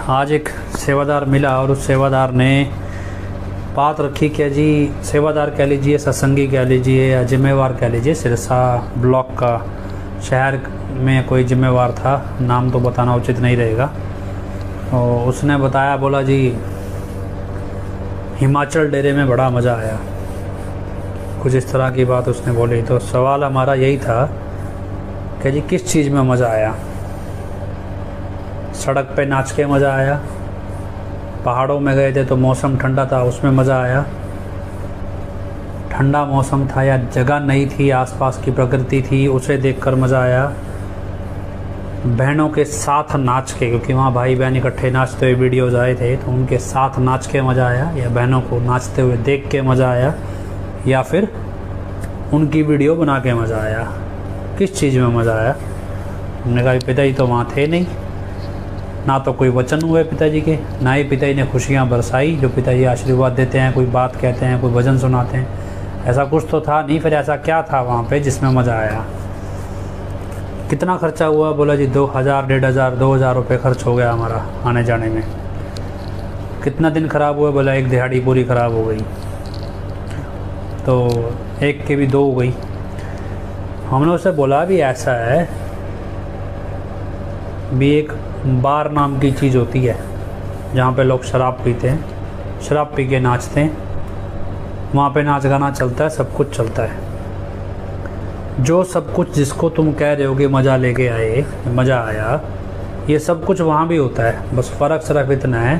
आज एक सेवादार मिला और उस सेवादार ने बात रखी कि जी सेवादार कह लीजिए, सत्संगी कह लीजिए या जिम्मेवार कह लीजिए, सिरसा ब्लॉक का शहर में कोई जिम्मेवार था, नाम तो बताना उचित नहीं रहेगा। और उसने बताया, बोला जी हिमाचल डेरे में बड़ा मज़ा आया, कुछ इस तरह की बात उसने बोली। तो सवाल हमारा यही था कि जी किस चीज़ में मज़ा आया? सड़क पे नाच के मज़ा आया? पहाड़ों में गए थे तो मौसम ठंडा था, उसमें मज़ा आया? ठंडा मौसम था या जगह नहीं थी, आसपास की प्रकृति थी, उसे देखकर मज़ा आया? बहनों के साथ नाच के, क्योंकि वहाँ भाई बहन इकट्ठे नाचते हुए वीडियोज़ आए थे, तो उनके साथ नाच के मज़ा आया? या बहनों को नाचते हुए देख के मज़ा आया? या फिर उनकी वीडियो बना के मज़ा आया? किस चीज़ में मज़ा आया? हमने कहा पिताजी तो वहाँ थे नहीं, ना तो कोई वचन हुए पिताजी के, ना ही पिताजी ने खुशियाँ बरसाई जो पिताजी आशीर्वाद देते हैं, कोई बात कहते हैं, कोई भजन सुनाते हैं, ऐसा कुछ तो था नहीं। फिर ऐसा क्या था वहाँ पे जिसमें मज़ा आया? कितना खर्चा हुआ? बोला जी 2000, 1500, 2000 रुपये खर्च हो गया हमारा आने जाने में। कितना दिन ख़राब हुआ? बोला एक दिहाड़ी पूरी ख़राब हो गई, तो एक के भी 2 हो गई। हमने उससे बोला भी ऐसा है भी, एक बार नाम की चीज़ होती है जहाँ पे लोग शराब पीते हैं, शराब पी के नाचते हैं, वहाँ पे नाच गाना चलता है, सब कुछ चलता है। जो सब कुछ जिसको तुम कह रहे हो कि मज़ा लेके आए, मज़ा आया, ये सब कुछ वहाँ भी होता है। बस फ़र्क सिर्फ इतना है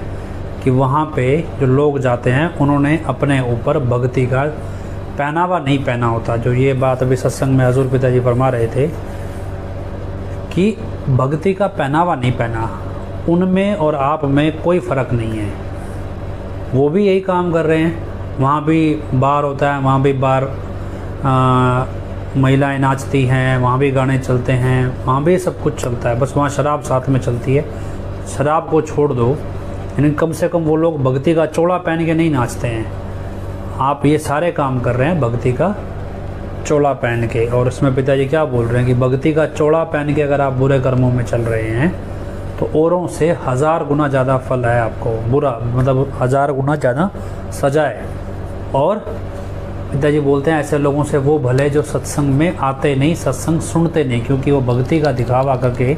कि वहाँ पे जो लोग जाते हैं उन्होंने अपने ऊपर भक्ति का पहनावा नहीं पहना होता। जो ये बात अभी सत्संग में हजूर पिताजी फरमा रहे थे कि भक्ति का पहनावा नहीं पहना, उनमें और आप में कोई फ़र्क नहीं है। वो भी यही काम कर रहे हैं, वहाँ भी बार होता है, वहाँ भी बार महिलाएं नाचती हैं, वहाँ भी गाने चलते हैं, वहाँ भी सब कुछ चलता है, बस वहाँ शराब साथ में चलती है। शराब को छोड़ दो, यानी कम से कम वो लोग भक्ति का चोला पहन के नहीं नाचते हैं। आप ये सारे काम कर रहे हैं भक्ति का चोला पहन के। और इसमें पिताजी क्या बोल रहे हैं कि भक्ति का चोला पहन के अगर आप बुरे कर्मों में चल रहे हैं तो औरों से 1000 गुना ज़्यादा फल है आपको, बुरा मतलब 1000 गुना ज़्यादा सजा है। और पिताजी बोलते हैं ऐसे लोगों से वो भले जो सत्संग में आते नहीं, सत्संग सुनते नहीं, क्योंकि वो भक्ति का दिखावा करके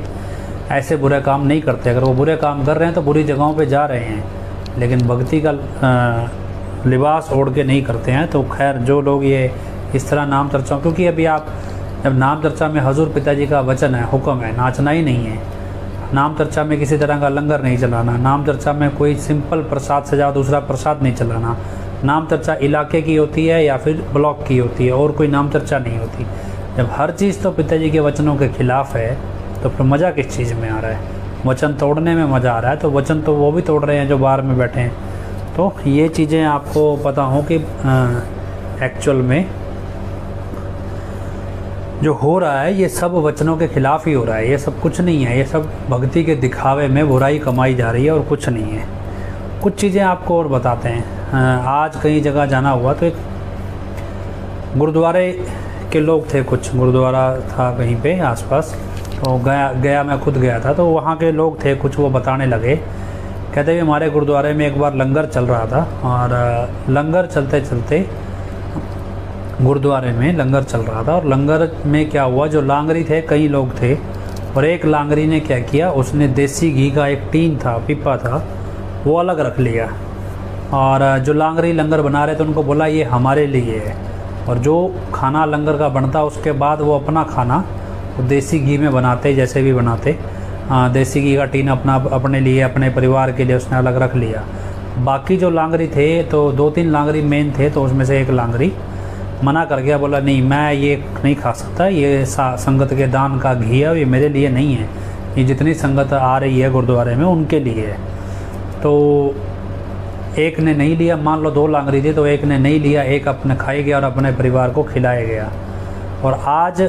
ऐसे बुरे काम नहीं करते। अगर वो बुरे काम कर रहे हैं तो बुरी जगहों पे जा रहे हैं, लेकिन भक्ति का लिबास ओढ़ के नहीं करते हैं। तो खैर जो लोग ये इस तरह नाम चर्चा, क्योंकि अभी आप जब नाम चर्चा में हजूर पिताजी का वचन है, हुक्म है, नाचना ही नहीं है। नाम चर्चा में किसी तरह का लंगर नहीं चलाना, नाम चर्चा में कोई सिंपल प्रसाद से ज़्यादा दूसरा प्रसाद नहीं चलाना। नाम चर्चा इलाके की होती है या फिर ब्लॉक की होती है, और कोई नाम चर्चा नहीं होती। जब हर चीज़ तो पिताजी के वचनों के खिलाफ है तो फिर मज़ा किस चीज़ में आ रहा है? वचन तोड़ने में मज़ा आ रहा है, तो वचन तो वो भी तोड़ रहे हैं जो बाहर में बैठे हैं। तो ये चीज़ें आपको पता हो कि एक्चुअल में जो हो रहा है ये सब वचनों के खिलाफ ही हो रहा है। ये सब कुछ नहीं है, ये सब भक्ति के दिखावे में बुराई कमाई जा रही है और कुछ नहीं है। कुछ चीज़ें आपको और बताते हैं। आज कई जगह जाना हुआ तो एक गुरुद्वारे के लोग थे, कुछ गुरुद्वारा था कहीं पे आसपास, तो गया मैं खुद गया था, तो वहाँ के लोग थे कुछ, वो बताने लगे, कहते हैं हमारे गुरुद्वारे में एक बार लंगर चल रहा था, और लंगर चलते चलते गुरुद्वारे में लंगर चल रहा था, और लंगर में क्या हुआ, जो लांगरी थे कई लोग थे, और एक लांगरी ने क्या किया, उसने देसी घी का एक टीन था, पीपा था, वो अलग रख लिया। और जो लांगरी लंगर बना रहे थे उनको बोला ये हमारे लिए है, और जो खाना लंगर का बनता उसके बाद वो अपना खाना वो देसी घी में बनाते, जैसे भी बनाते, देसी घी का टीन अपने लिए, अपने परिवार के लिए उसने अलग रख लिया। बाकी जो लांगरी थे, तो 2-3 लांगरी मेन थे, तो उसमें से एक लांगरी मना कर गया, बोला नहीं मैं ये नहीं खा सकता, ये संगत के दान का घी है, ये मेरे लिए नहीं है, ये जितनी संगत आ रही है गुरुद्वारे में उनके लिए है। तो एक ने नहीं लिया, मान लो 2 लांगरी थी, तो एक ने नहीं लिया, एक अपने खाया गया और अपने परिवार को खिलाया गया। और आज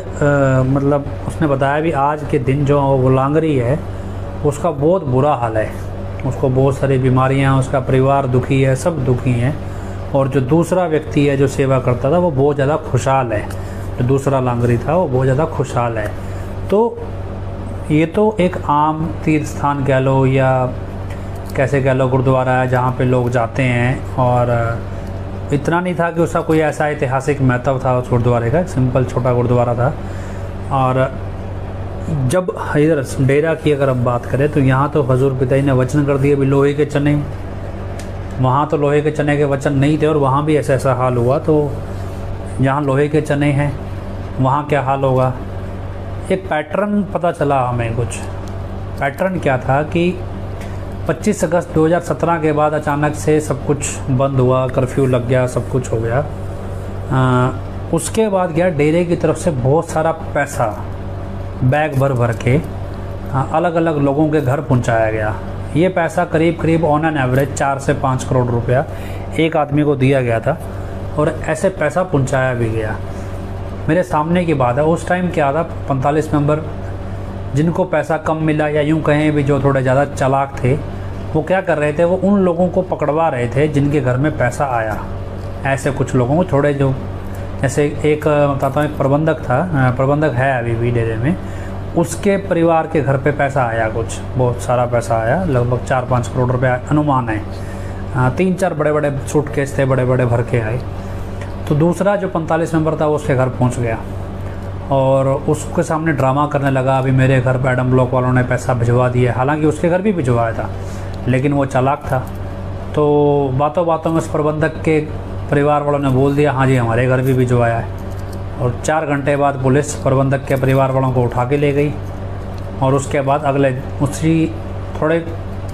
मतलब उसने बताया भी आज के दिन जो वो लांगरी है उसका बहुत बुरा हाल है, उसको बहुत सारी बीमारियां, उसका परिवार दुखी है, सब दुखी हैं। और जो दूसरा व्यक्ति है जो सेवा करता था वो बहुत ज़्यादा खुशहाल है, जो दूसरा लांगरी था वो बहुत ज़्यादा खुशहाल है। तो ये तो एक आम तीर्थ स्थान कह लो या कैसे कह लो गुरुद्वारा है जहाँ पे लोग जाते हैं, और इतना नहीं था कि उसका कोई ऐसा ऐतिहासिक महत्व था उस गुरुद्वारे का, सिंपल छोटा गुरुद्वारा था। और जब इधर डेरा की अगर हम बात करें तो यहाँ तो हजूर पिताजी ने वचन कर दिए भी लोहे के चने, वहाँ तो लोहे के चने के वचन नहीं थे और वहाँ भी ऐसा हाल हुआ। तो यहाँ लोहे के चने हैं, वहाँ क्या हाल होगा। एक पैटर्न पता चला हमें, कुछ पैटर्न क्या था कि 25 अगस्त 2017 के बाद अचानक से सब कुछ बंद हुआ, कर्फ्यू लग गया, सब कुछ हो गया। उसके बाद गया डेरे की तरफ से बहुत सारा पैसा बैग भर भर के अलग अलग लोगों के घर पहुंचाया गया। ये पैसा करीब ऑन एन एवरेज 4 से 5 करोड़ रुपया एक आदमी को दिया गया था, और ऐसे पैसा पहुंचाया भी गया। मेरे सामने की बात है, उस टाइम क्या था, 45 मेंबर जिनको पैसा कम मिला, या यूँ कहें भी जो थोड़े ज़्यादा चालाक थे, वो क्या कर रहे थे, वो उन लोगों को पकड़वा रहे थे जिनके घर में पैसा आया। ऐसे कुछ लोगों को थोड़े, जो जैसे एक बताता हूँ, एक प्रबंधक था, प्रबंधक है अभी भी डेरे में, उसके परिवार के घर पे पैसा आया, कुछ बहुत सारा पैसा आया, लगभग 4-5 करोड़ रुपया अनुमान है। 3-4 बड़े बड़े सूटकेस थे, बड़े बड़े भर के आए। तो दूसरा जो 45 मेंबर था वो उसके घर पहुंच गया और उसके सामने ड्रामा करने लगा, अभी मेरे घर पे एडम ब्लॉक वालों ने पैसा भिजवा दिया। हालांकि उसके घर भी भिजवाया था, लेकिन वो चालाक था। तो बातों बातों में उस प्रबंधक के परिवार वालों ने बोल दिया, हाँ जी हमारे घर भी भिजवाया है। और 4 घंटे बाद पुलिस प्रबंधक के परिवार वालों को उठा के ले गई, और उसके बाद अगले उसी थोड़े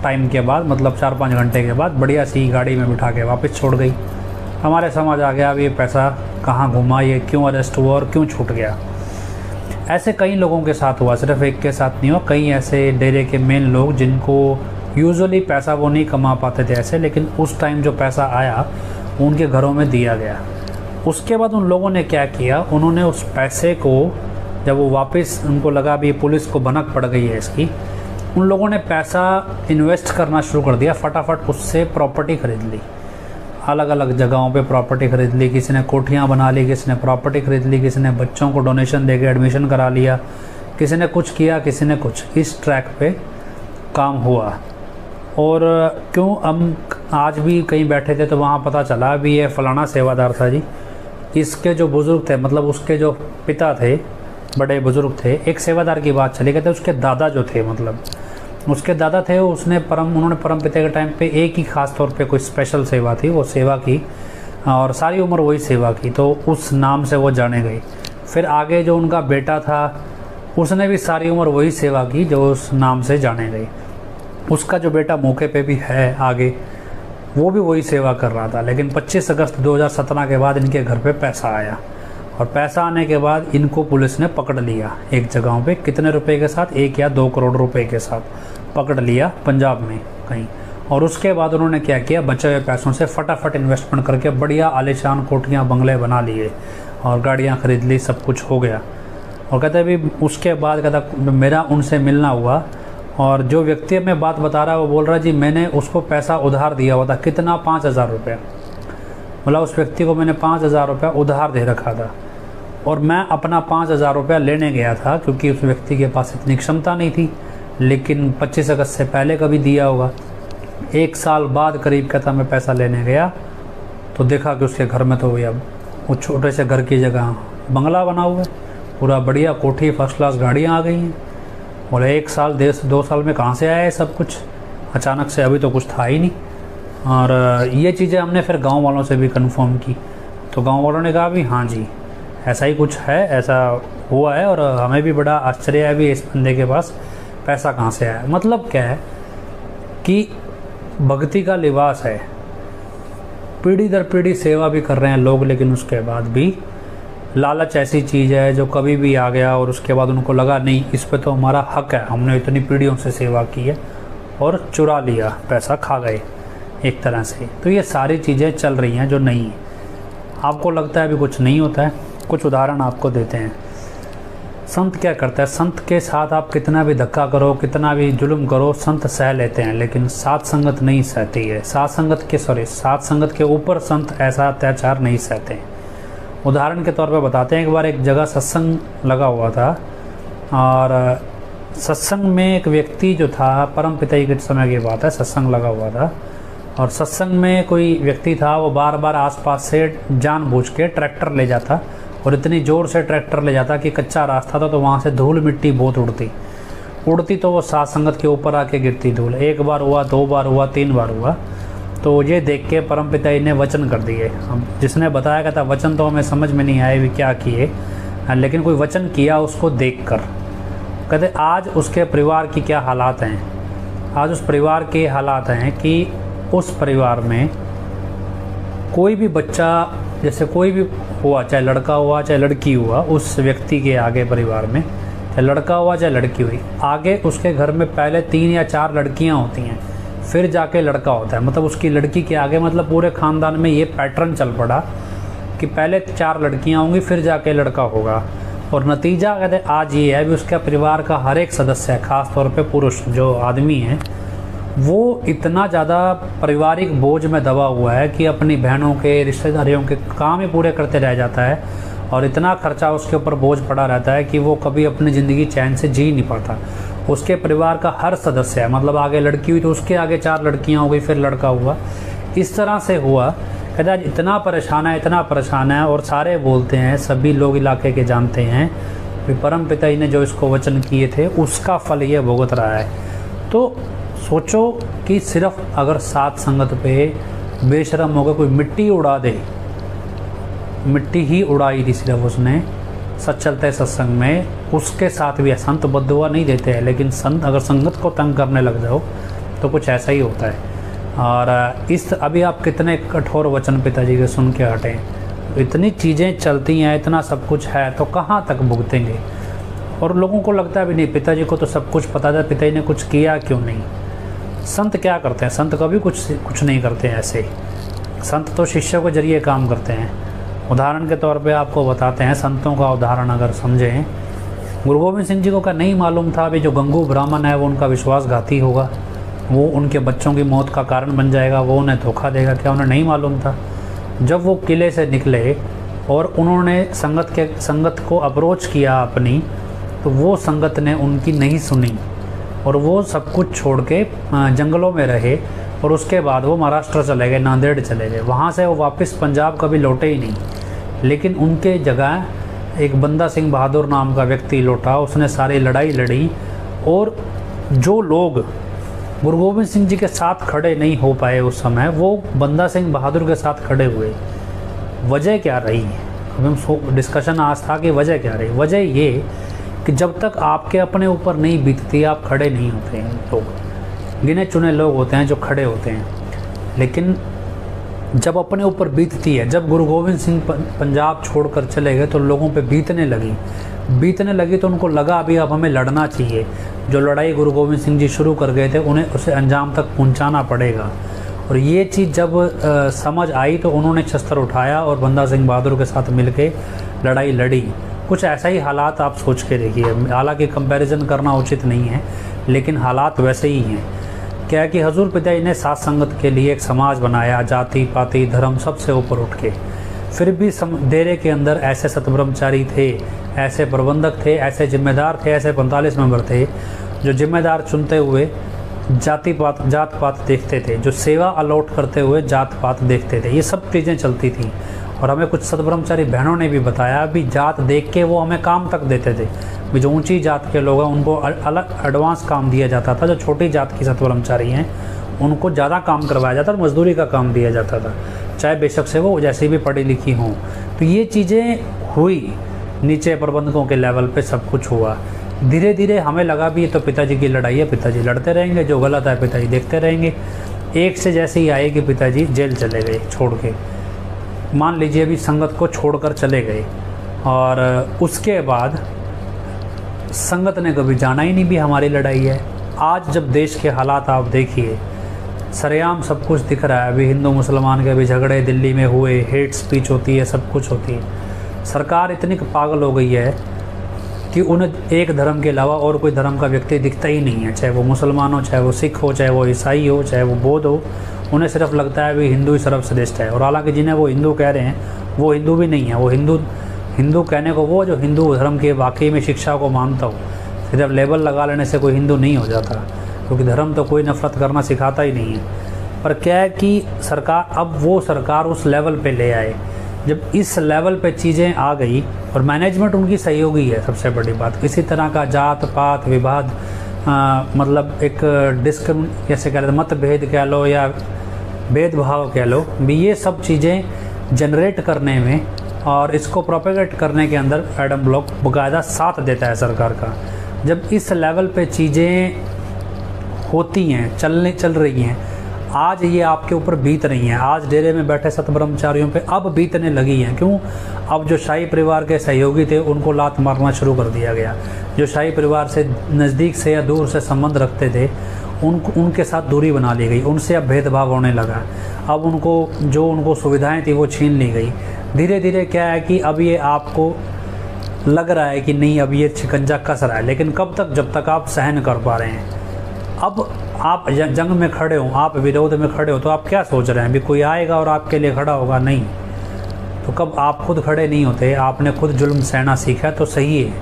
टाइम के बाद, मतलब 4-5 घंटे के बाद, बढ़िया सी गाड़ी में बिठा के वापस छोड़ गई। हमारे समझ आ गया अब ये पैसा कहाँ घुमा, ये क्यों अरेस्ट हुआ और क्यों छूट गया। ऐसे कई लोगों के साथ हुआ, सिर्फ एक के साथ नहीं हुआ। कई ऐसे डेरे के मेन लोग जिनको यूजुअली पैसा वो नहीं कमा पाते थे ऐसे, लेकिन उस टाइम जो पैसा आया उनके घरों में दिया गया। उसके बाद उन लोगों ने क्या किया, उन्होंने उस पैसे को, जब वो वापस उनको लगा भी पुलिस को भनक पड़ गई है इसकी, उन लोगों ने पैसा इन्वेस्ट करना शुरू कर दिया। फटाफट उससे प्रॉपर्टी खरीद ली, अलग अलग जगहों पे प्रॉपर्टी खरीद ली। किसी ने कोठियाँ बना ली, किसी ने प्रॉपर्टी खरीद ली, किसी ने बच्चों को डोनेशन देके एडमिशन करा लिया, किसी ने कुछ किया, किसी ने कुछ। इस ट्रैक पे काम हुआ। और क्यों हम आज भी कहीं बैठे थे तो वहाँ पता चला भी ये फलाना सेवादार था जी, इसके जो बुज़ुर्ग थे, मतलब उसके जो पिता थे, बड़े बुज़ुर्ग थे, एक सेवादार की बात चली, कहते उसके दादा जो थे, मतलब उसके दादा थे, उन्होंने परम पिता के टाइम पे एक ही ख़ास तौर पे कोई स्पेशल सेवा थी, वो सेवा की और सारी उम्र वही सेवा की, तो उस नाम से वो जाने गई। फिर आगे जो उनका बेटा था उसने भी सारी उम्र वही सेवा की जो उस नाम से जाने गई। उसका जो बेटा मौके पे भी है आगे, वो भी वही सेवा कर रहा था। लेकिन 25 अगस्त 2017 के बाद इनके घर पे पैसा आया, और पैसा आने के बाद इनको पुलिस ने पकड़ लिया एक जगहों पे। कितने रुपए के साथ? 1 या 2 करोड़ रुपए के साथ पकड़ लिया पंजाब में कहीं। और उसके बाद उन्होंने क्या किया, बचे हुए पैसों से फटाफट इन्वेस्टमेंट करके बढ़िया आलीशान कोठियाँ बंगले बना लिए और गाड़ियाँ खरीद ली, सब कुछ हो गया। और कहते भी उसके बाद कहता मेरा उनसे मिलना हुआ, और जो व्यक्ति मैं बात बता रहा है वो बोल रहा है जी मैंने उसको पैसा उधार दिया हुआ था। कितना? 5,000 रुपये। मतलब उस व्यक्ति को मैंने 5,000 रुपया उधार दे रखा था, और मैं अपना 5,000 रुपया लेने गया था क्योंकि उस व्यक्ति के पास इतनी क्षमता नहीं थी। लेकिन 25 अगस्त से पहले कभी दिया होगा। 1 साल बाद करीब कहता मैं पैसा लेने गया तो देखा कि उसके घर में तो भैया वो छोटे से घर की जगह बंगला बना हुआ है, पूरा बढ़िया कोठी, फर्स्ट क्लास गाड़ियाँ आ गई हैं। बोले 1 साल 2 साल में कहाँ से आया है सब कुछ अचानक से? अभी तो कुछ था ही नहीं। और ये चीज़ें हमने फिर गांव वालों से भी कंफर्म की, तो गांव वालों ने कहा भी हाँ जी ऐसा ही कुछ है, ऐसा हुआ है, और हमें भी बड़ा आश्चर्य है भी इस बंदे के पास पैसा कहाँ से आया। मतलब क्या है कि भक्ति का लिबास है, पीढ़ी दर पीढ़ी सेवा भी कर रहे हैं लोग, लेकिन उसके बाद भी लालच ऐसी चीज़ है जो कभी भी आ गया और उसके बाद उनको लगा नहीं इस पे तो हमारा हक है, हमने इतनी पीढ़ियों से सेवा की है, और चुरा लिया, पैसा खा गए एक तरह से। तो ये सारी चीज़ें चल रही हैं जो नहीं है। आपको लगता है अभी कुछ नहीं होता है? कुछ उदाहरण आपको देते हैं। संत क्या करता है, संत के साथ आप कितना भी धक्का करो, कितना भी जुल्म करो, संत सह लेते हैं, लेकिन सात संगत नहीं सहती है। सात संगत के ऊपर संत ऐसा अत्याचार नहीं सहते। उदाहरण के तौर पे बताते हैं, एक बार एक जगह सत्संग लगा हुआ था और सत्संग में एक व्यक्ति जो था, परम पिता जी के समय की बात है, सत्संग लगा हुआ था और सत्संग में कोई व्यक्ति था, वो बार बार आसपास से जानबूझ के ट्रैक्टर ले जाता और इतनी ज़ोर से ट्रैक्टर ले जाता कि कच्चा रास्ता था तो वहाँ से धूल मिट्टी बहुत उड़ती तो वो साथ संगत के ऊपर आके गिरती धूल। एक बार हुआ, 2 बार हुआ, 3 बार हुआ। तो ये देख के परम पिता जी ने वचन कर दिए। अब जिसने बताया था वचन तो हमें समझ में नहीं आए भी क्या किए, लेकिन कोई वचन किया उसको देख कर। कहते आज उसके परिवार की क्या हालात हैं। आज उस परिवार के हालात हैं कि उस परिवार में कोई भी बच्चा, जैसे कोई भी हुआ, चाहे लड़का हुआ चाहे लड़की हुआ, उस व्यक्ति के आगे परिवार में, चाहे लड़का हुआ चाहे लड़की हुई, आगे उसके घर में पहले 3 या 4 लड़कियां होती हैं, फिर जाके लड़का होता है। मतलब उसकी लड़की के आगे, मतलब पूरे ख़ानदान में ये पैटर्न चल पड़ा कि पहले 4 लड़कियां होंगी फिर जाके लड़का होगा। और नतीजा कहते आज ये है भी उसका परिवार का हर एक सदस्य, खास तौर पे पुरुष जो आदमी है, वो इतना ज़्यादा पारिवारिक बोझ में दबा हुआ है कि अपनी बहनों के, रिश्तेदारियों के काम ही पूरे करते रह जाता है और इतना खर्चा उसके ऊपर बोझ पड़ा रहता है कि वो कभी अपनी ज़िंदगी चैन से जी नहीं पाता। उसके परिवार का हर सदस्य है, मतलब आगे लड़की हुई तो उसके आगे 4 लड़कियां हो गई, फिर लड़का हुआ, इस तरह से हुआ। कहते आज इतना परेशान है और सारे बोलते हैं, सभी लोग इलाके के जानते हैं कि परम पिता जी ने जो इसको वचन किए थे उसका फल ये भुगत रहा है। तो सोचो कि सिर्फ अगर साथ संगत पे बेशरम होकर कोई मिट्टी उड़ा दे, मिट्टी ही उड़ाई थी सिर्फ उसने, सच चलते सत्संग में, उसके साथ भी संत बद्दुआ नहीं देते हैं, लेकिन संत अगर संगत को तंग करने लग जाओ तो कुछ ऐसा ही होता है। और इस अभी आप कितने कठोर वचन पिताजी के सुन के हटें, इतनी चीज़ें चलती हैं, इतना सब कुछ है, तो कहाँ तक भुगतेंगे। और लोगों को लगता भी नहीं पिताजी को तो सब कुछ पता था, पिताजी ने कुछ किया क्यों नहीं। संत क्या करते हैं, संत कभी कुछ नहीं करते हैं ऐसे। संत तो शिष्यों के जरिए काम करते हैं। उदाहरण के तौर पे आपको बताते हैं, संतों का उदाहरण अगर समझें, गुरु गोविंद सिंह जी को का नहीं मालूम था अभी जो गंगू ब्राह्मण है वो उनका विश्वासघाती होगा, वो उनके बच्चों की मौत का कारण बन जाएगा, वो उन्हें धोखा देगा, क्या उन्हें नहीं मालूम था। जब वो किले से निकले और उन्होंने संगत को अप्रोच किया अपनी, तो वो संगत ने उनकी नहीं सुनी और वो सब कुछ छोड़ के जंगलों में रहे। और उसके बाद वो महाराष्ट्र चले गए, नांदेड़ चले गए, वहाँ से वो वापस पंजाब कभी लौटे ही नहीं। लेकिन उनके जगह एक बंदा सिंह बहादुर नाम का व्यक्ति लौटा, उसने सारी लड़ाई लड़ी और जो लोग गुरु गोविंद सिंह जी के साथ खड़े नहीं हो पाए उस समय, वो बंदा सिंह बहादुर के साथ खड़े हुए। वजह क्या रही, हम डिस्कशन आज था कि वजह क्या रही। वजह ये कि जब तक आपके अपने ऊपर नहीं बीतती आप खड़े नहीं होते हैं। लोग गिने चुने लोग होते हैं जो खड़े होते हैं, लेकिन जब अपने ऊपर बीतती है, जब गुरु गोविंद सिंह पंजाब छोड़कर चले गए तो लोगों पे बीतने लगी तो उनको लगा अभी अब हमें लड़ना चाहिए। जो लड़ाई गुरु गोविंद सिंह जी शुरू कर गए थे उन्हें उसे अंजाम तक पहुंचाना पड़ेगा। और ये चीज़ जब समझ आई तो उन्होंने शस्त्र उठाया और बंदा सिंह बहादुर के साथ मिलके लड़ाई लड़ी। कुछ ऐसा ही हालात आप सोच के देखिए, हालांकि कंपैरिजन करना उचित नहीं है, लेकिन हालात वैसे ही हैं। क्या है कि हजूर पिताजी ने साथ संगत के लिए एक समाज बनाया, जाति पाति धर्म सबसे ऊपर उठ के। फिर भी डेरे के अंदर ऐसे सतब्रह्मचारी थे, ऐसे प्रबंधक थे, ऐसे जिम्मेदार थे, ऐसे 45 मेंबर थे जो जिम्मेदार चुनते हुए जात पात देखते थे, जो सेवा अलॉट करते हुए जात पात देखते थे। ये सब चीज़ें चलती थी। और हमें कुछ सतब्रह्मचारी बहनों ने भी बताया भी जात देख के वो हमें काम तक देते थे। भी जो ऊंची जात के लोग हैं उनको अलग एडवांस काम दिया जाता था, जो छोटी जात की सतब्रह्मचारी हैं उनको ज़्यादा काम करवाया जाता और मजदूरी का काम दिया जाता था, चाहे बेशक से वो जैसी भी पढ़ी लिखी हों। तो ये चीज़ें हुई, नीचे प्रबंधकों के लेवल पे सब कुछ हुआ। धीरे धीरे हमें लगा भी ये तो पिताजी की लड़ाई है, पिताजी लड़ते रहेंगे, जो गलत है पिताजी देखते रहेंगे। एक से जैसे ही आए कि पिताजी जेल चले गए छोड़ के, मान लीजिए अभी संगत को छोड़कर चले गए, और उसके बाद संगत ने कभी जाना ही नहीं भी हमारी लड़ाई है। आज जब देश के हालात आप देखिए, सरेआम सब कुछ दिख रहा है। अभी हिंदू मुसलमान के भी झगड़े दिल्ली में हुए, हेट स्पीच होती है, सब कुछ होती है। सरकार इतनी पागल हो गई है कि उन्हें एक धर्म के अलावा और कोई धर्म का व्यक्ति दिखता ही नहीं है, चाहे वो मुसलमान हो, चाहे वो सिख हो, चाहे वो ईसाई हो, चाहे वो बौद्ध हो। उन्हें सिर्फ लगता है भी हिंदू ही सर्वश्रेष्ठ है। और हालांकि जिन्हें वो हिंदू कह रहे हैं वो हिंदू भी नहीं है। वो हिंदू कहने को वो जो हिंदू धर्म के वाकई में शिक्षा को मानता हो, सिर्फ लेबल लगा लेने से कोई हिंदू नहीं हो जाता, क्योंकि धर्म तो कोई नफरत करना सिखाता ही नहीं है। पर क्या है कि सरकार, अब वो सरकार उस लेवल पे ले आए, जब इस लेवल पे चीज़ें आ गई और मैनेजमेंट उनकी सहयोगी है, सबसे बड़ी बात। किसी तरह का जात पात विवाद, मतलब एक जैसे कह लो मतभेद कह लो या भेदभाव कह लो भी, ये सब चीज़ें जनरेट करने में और इसको प्रोपेगेट करने के अंदर एडम ब्लॉक बाकायदा साथ देता है सरकार का। जब इस लेवल पे चीज़ें होती हैं, चल रही हैं, आज ये आपके ऊपर बीत रही हैं, आज डेरे में बैठे सत ब्रह्मचारियों पे अब बीतने लगी हैं। क्यों? अब जो शाही परिवार के सहयोगी थे उनको लात मारना शुरू कर दिया गया। जो शाही परिवार से नज़दीक से या दूर से संबंध रखते थे उनके साथ दूरी बना ली गई, उनसे अब भेदभाव होने लगा। अब उनको सुविधाएं थी वो छीन ली गई। धीरे धीरे क्या है कि अब ये आपको लग रहा है कि नहीं, अब ये शिकंजा कस रहा है, लेकिन कब तक? जब तक आप सहन कर पा रहे हैं। अब आप जंग में खड़े हो, आप विरोध में खड़े हो, तो आप क्या सोच रहे हैं भी कोई आएगा और आपके लिए खड़ा होगा? नहीं। तो कब आप खुद खड़े नहीं होते, आपने खुद जुल्म सहना सीखा तो सही है,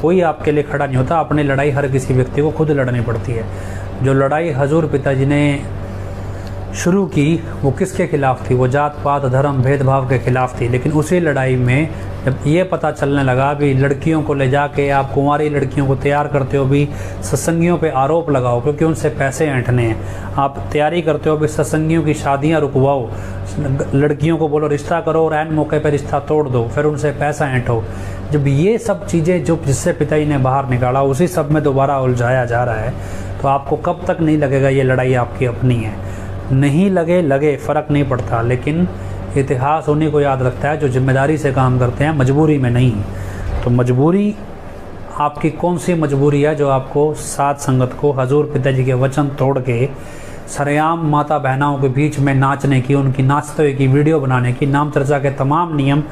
कोई आपके लिए खड़ा नहीं होता। अपनी लड़ाई हर किसी व्यक्ति को खुद लड़नी पड़ती है। जो लड़ाई हजूर पिताजी ने शुरू की वो किसके खिलाफ थी? वो जात पात धर्म भेदभाव के खिलाफ थी। लेकिन उसी लड़ाई में जब ये पता चलने लगा भी लड़कियों को ले जाके आप कुंवारी लड़कियों को तैयार करते हो भी सत्संगियों पे आरोप लगाओ क्योंकि उनसे पैसे ऐंठने हैं, आप तैयारी करते हो भी सत्संगियों की शादियां रुकवाओ, लड़कियों को बोलो रिश्ता करो और ऐन मौके पर रिश्ता तोड़ दो, फिर उनसे पैसा ऐंठो। जब ये सब चीज़ें जो जिससे पिताजी ने बाहर निकाला उसी सब में दोबारा उलझाया जा रहा है, तो आपको कब तक नहीं लगेगा ये लड़ाई आपकी अपनी है? नहीं लगे फ़र्क नहीं पड़ता, लेकिन इतिहास उन्हीं को याद रखता है जो जिम्मेदारी से काम करते हैं, मजबूरी में नहीं। तो मजबूरी आपकी कौन सी मजबूरी है जो आपको सात संगत को हजूर पिताजी के वचन तोड़ के सरेआम माता बहनाओं के बीच में नाचने की, उनकी नाचते हुए की वीडियो बनाने की, नाम चर्चा के तमाम नियम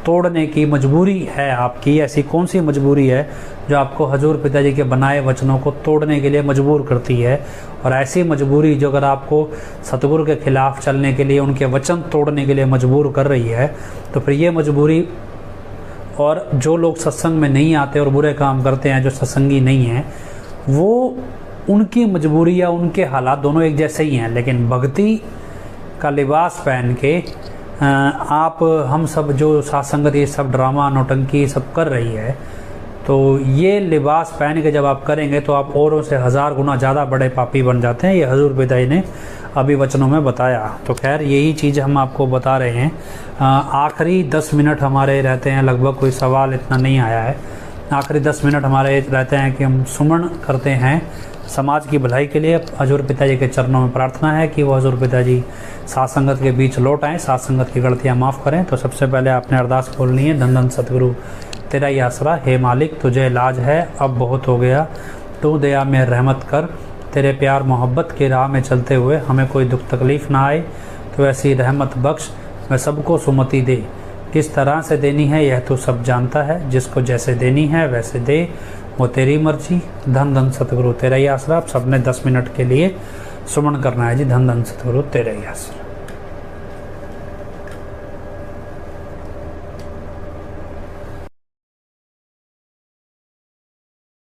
तोड़ने की मजबूरी है आपकी? ऐसी कौन सी मजबूरी है जो आपको हजूर पिताजी के बनाए वचनों को तोड़ने के लिए मजबूर करती है? और ऐसी मजबूरी जो अगर आपको सतगुरु के खिलाफ चलने के लिए, उनके वचन तोड़ने के लिए मजबूर कर रही है, तो फिर ये मजबूरी, और जो लोग सत्संग में नहीं आते और बुरे काम करते हैं, जो सत्संगी नहीं हैं, वो उनकी मजबूरी या उनके हालात दोनों एक जैसे ही हैं। लेकिन भक्ति का लिबास पहन के आप हम सब जो सात्संगत ये सब ड्रामा नौटंकी सब कर रही है, तो ये लिबास पहन के जब आप करेंगे तो आप औरों से 1000 गुना ज़्यादा बड़े पापी बन जाते हैं। ये हजूर पिताजी ने अभी वचनों में बताया। तो खैर यही चीज़ हम आपको बता रहे हैं। आखिरी 10 मिनट हमारे रहते हैं, लगभग कोई सवाल इतना नहीं आया है। आखिरी 10 मिनट हमारे रहते हैं कि हम सुमन करते हैं समाज की भलाई के लिए। हजूर पिताजी के चरणों में प्रार्थना है कि वो हजूर पिताजी सात संगत के बीच लौट आएँ, सात संगत की गलतियाँ माफ़ करें। तो सबसे पहले आपने अरदास बोलनी है, धन धन सतगुरु तेरा ही आसरा, हे मालिक तुझे इलाज है अब बहुत हो गया, तू दया में रहमत कर, तेरे प्यार मोहब्बत की राह में चलते हुए हमें कोई दुख तकलीफ़ ना आए, तो ऐसी रहमत बख्श, मैं सबको सुमति दे, किस तरह से देनी है यह तो सब जानता है, जिसको जैसे देनी है वैसे दे, वो तेरी मर्जी, धन धन सतगुरु तेरा ही आसरा। आप सबने 10 मिनट के लिए सुमन करना है जी, धन धन सतगुरु तेरा ही आसरा।